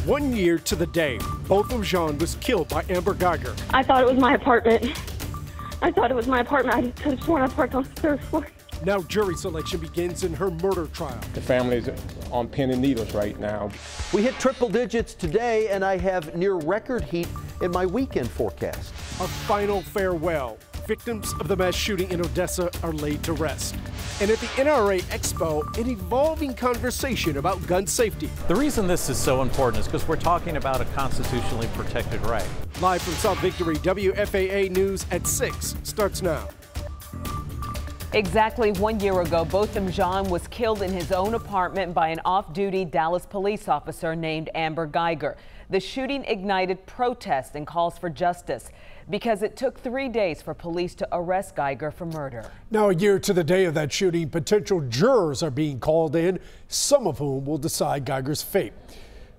1 year to the day, Botham Jean was killed by Amber Guyger. I thought it was my apartment. I could have sworn I parked on the third floor. Now jury selection begins in her murder trial. The family's on pins and needles right now. We hit triple digits today, and I have near record heat in my weekend forecast. A final farewell. Victims of the mass shooting in Odessa are laid to rest. And at the NRA Expo, an evolving conversation about gun safety. The reason this is so important is because we're talking about a constitutionally protected right. Live from South Victory, WFAA News at 6 starts now. Exactly 1 year ago, Botham Jean was killed in his own apartment by an off-duty Dallas police officer named Amber Guyger. The shooting ignited protests and calls for justice because it took 3 days for police to arrest Guyger for murder. Now, a year to the day of that shooting, potential jurors are being called in, some of whom will decide Guyger's fate.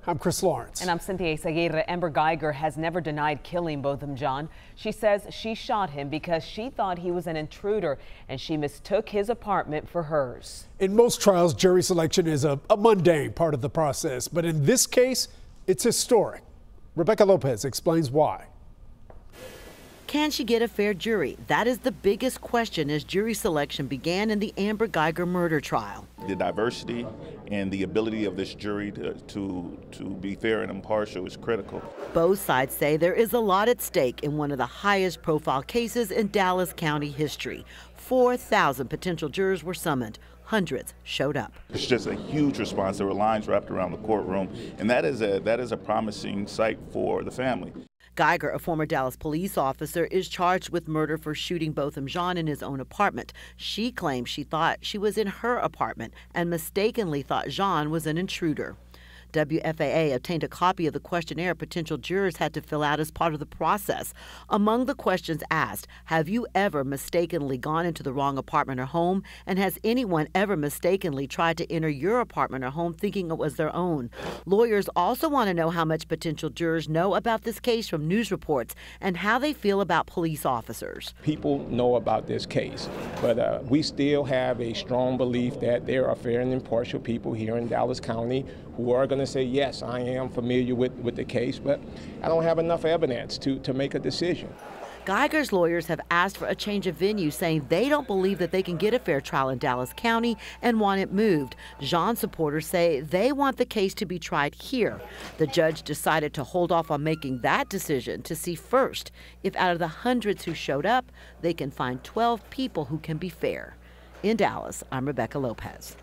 I'm Chris Lawrence. And I'm Cynthia Isaguirre. Amber Guyger has never denied killing Botham Jean. She says she shot him because she thought he was an intruder and she mistook his apartment for hers. In most trials, jury selection is a mundane part of the process, but in this case, it's historic. Rebecca Lopez explains why. Can she get a fair jury? That is the biggest question as jury selection began in the Amber Guyger murder trial. The diversity and the ability of this jury to be fair and impartial is critical. Both sides say there is a lot at stake in one of the highest profile cases in Dallas County history. 4,000 potential jurors were summoned. Hundreds showed up. It's just a huge response. There were lines wrapped around the courtroom, and that is a promising sight for the family. Guyger, a former Dallas police officer, is charged with murder for shooting Botham Jean in his own apartment. She claims she thought she was in her apartment and mistakenly thought Jean was an intruder. WFAA obtained a copy of the questionnaire potential jurors had to fill out as part of the process. Among the questions asked, have you ever mistakenly gone into the wrong apartment or home? And has anyone ever mistakenly tried to enter your apartment or home thinking it was their own? Lawyers also want to know how much potential jurors know about this case from news reports and how they feel about police officers. People know about this case, but we still have a strong belief that there are fair and impartial people here in Dallas County who are going to say, yes, I am familiar with the case, but I don't have enough evidence to make a decision. Guyger's lawyers have asked for a change of venue, saying they don't believe that they can get a fair trial in Dallas County and want it moved. Jean supporters say they want the case to be tried here. The judge decided to hold off on making that decision to see first if out of the hundreds who showed up, they can find 12 people who can be fair. In Dallas, I'm Rebecca Lopez.